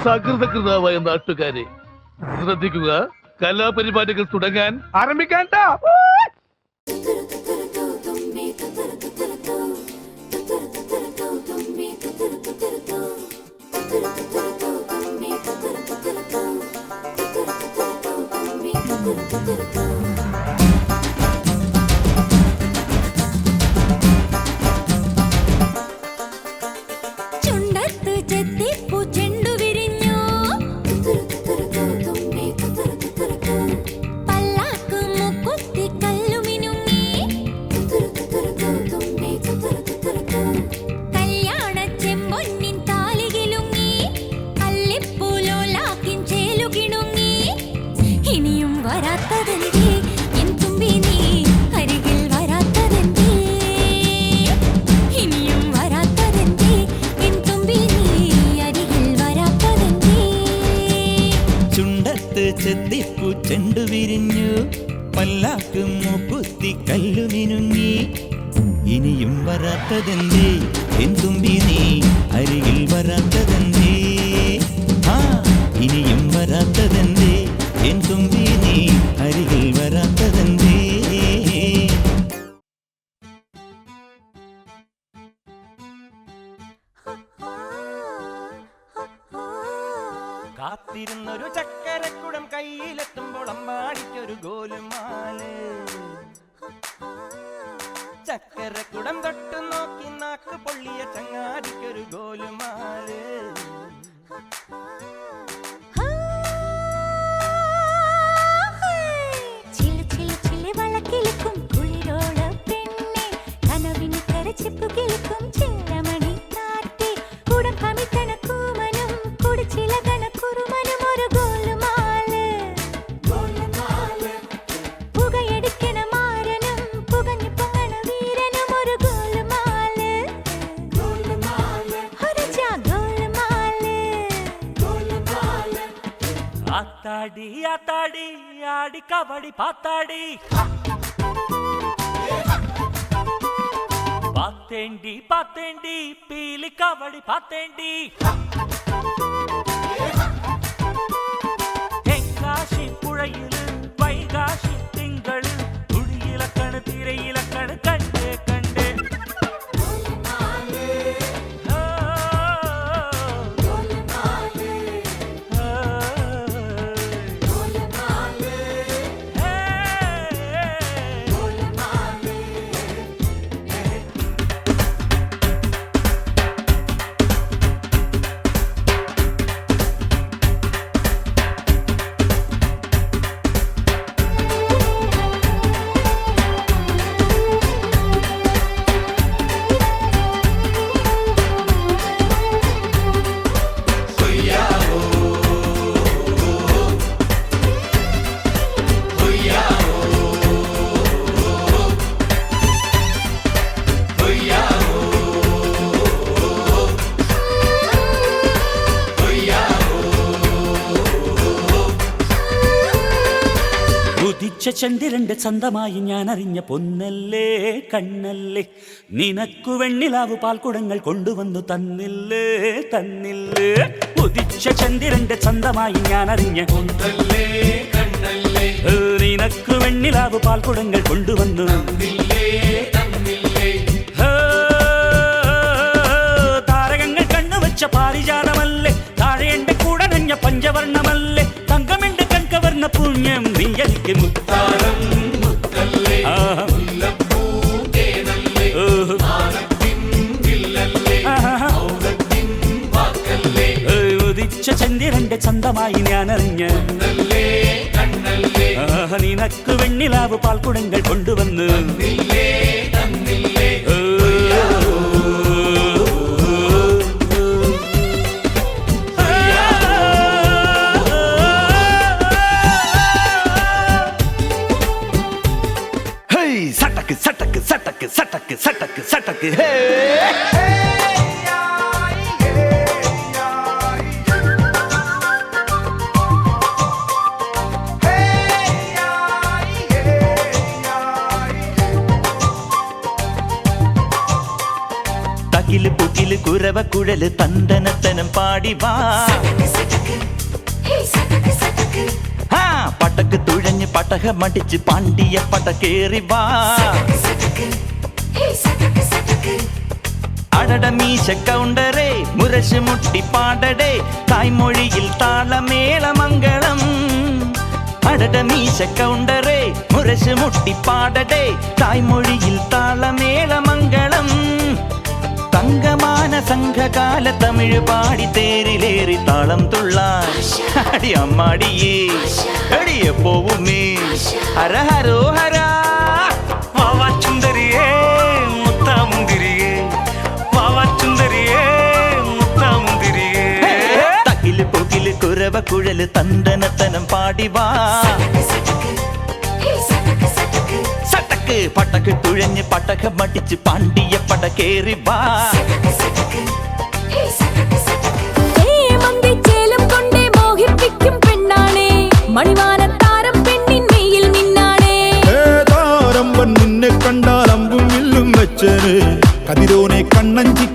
സകൃതകൃതാവായ നാട്ടുകാരെ ശ്രദ്ധിക്കുക, കലാപരിപാടികൾ തുടങ്ങാൻ ആരംഭിക്കാൻ. ചെത്തിപ്പൂ ചെണ്ടു വിരിഞ്ഞു, പല്ലാക്ക് മൂക്കുത്തി കല്ലു മിനുങ്ങി. ഇനിയും വരാത്തതെന്തേ എന്തുമ്പി നീ അരികിൽ വരാത്തതെന്തേ? ഇനിയും വരാത്തതെന്തേ എന്തുമ്പി നീ അരികിൽ വരാത്തതെന്തേ? കാത്തിരുന്നൊരു ചക്കരക്കുടം കയ്യിലെത്തുമ്പോൾ അമ്പാടിക്കൊരു ഗോലുമാല്. ചക്കരക്കുടം തൊട്ടു നോക്കി നാക്ക് പൊള്ളിയ ചങ്ങാടിക്കൊരു ഗോലുമാല്. ആത്താടി ആത്താടി ആടി കബടി പാത്താടി, പാത്തേണ്ടി പാത്തേണ്ടി പീലി കബടി പാത്തേണ്ടി. തെങ്കാശി പുഴയില് വൈകാശി തിങ്കള് തുടിയിലക്കണ് തിരയിലക്കണ് കണ്ടേ കണ്ടേ. ചന്ദ്രന്റെ ചന്തമായി ഞാൻ അറിഞ്ഞ പൊന്നല്ലേ കണ്ണല്ലേ, നിനക്കു വെണ്ണിലാവു പാൽക്കുടങ്ങൾ കൊണ്ടുവന്നു തന്നില്ലേ തന്നില്ലേ. ഉദിച്ച ചന്ദ്രന്റെ ചന്തമായി ഞാൻ അറിഞ്ഞ പൊന്നല്ലേ കണ്ണല്ലേ, നിനക്കു വെണ്ണിലാവു പാൽക്കുടങ്ങൾ കൊണ്ടുവന്നു തന്നില്ലേ തന്നില്ലേ. താരകങ്ങൾ കണ്ണുവച്ച പാരിജാതമല്ലേ, താഴെ എന്റെ കൂടെ നഞ്ഞ പഞ്ചവർണ്ണമല്ലേ, തങ്കമെന്റെ കൺകവർണ്ണ പുണ്യം നീ എനിക്ക് മുത്താരം മുത്തല്ലേ. ഉദിച്ച ചന്ദ്രന്റെ ചന്തമായി ഞാൻ അറിഞ്ഞ നിനക്ക് വെണ്ണിലാവ് പാൽക്കുടങ്ങൾ കൊണ്ടുവന്ന് सटक सटक सटक सटक सटक सटक हे തകില് പുകില് കുരവ കുഴല് തന്തനത്തനം പാടി പാടിവാ പട്ടക്ക് തുഴഞ്ഞ് പട്ടകമടിച്ച് പാണ്ടിയ പടക്കേറി വാ അടട മീശ കൗണ്ടറേ മുരശ് മുട്ടി പാടടേ തായ്മൊഴിയിൽ താളമേളമംഗളം അടട മീശ കൗണ്ടറേ മുരശ് മുട്ടി പാടടേ തായ്മൊഴിയിൽ താളമേളമംഗളം തങ്കമാന സംഘകാല തമിഴ് പാടി തേരിലേറി താളം തുള്ളാൻ അടി അമ്മാടിയേ അടിയ പോവുമേ ഹര ഹരോ ഹരാ വാവാച്ചുന്തരിയേ മുത്താമുന്തിരിയേ വാവാച്ചുന്തരിയേ മുത്താമുന്തിരിയേ തകില് പൊകില് കുരവ കുഴല് തന്തനത്തനം പാടിവാ സട്ടക്ക് പട്ടക്ക് തുഴഞ്ഞ് പട്ടകമടിച്ച് പാണ്ടിയ പടക്കേറി വാ മന്ദിച്ചേലം കൊണ്ടേ മോഹിപ്പിക്കും പെണ്ണാണേ മണിവാനത്താരം പെണ്ണിൻ മെയ്യിൽ മിന്നാണേ താരമ്പൻ നിന്നെ കണ്ടാൽ അമ്പും വില്ലും വെച്ചന് കതിരോനെ കണ്ണഞ്ചി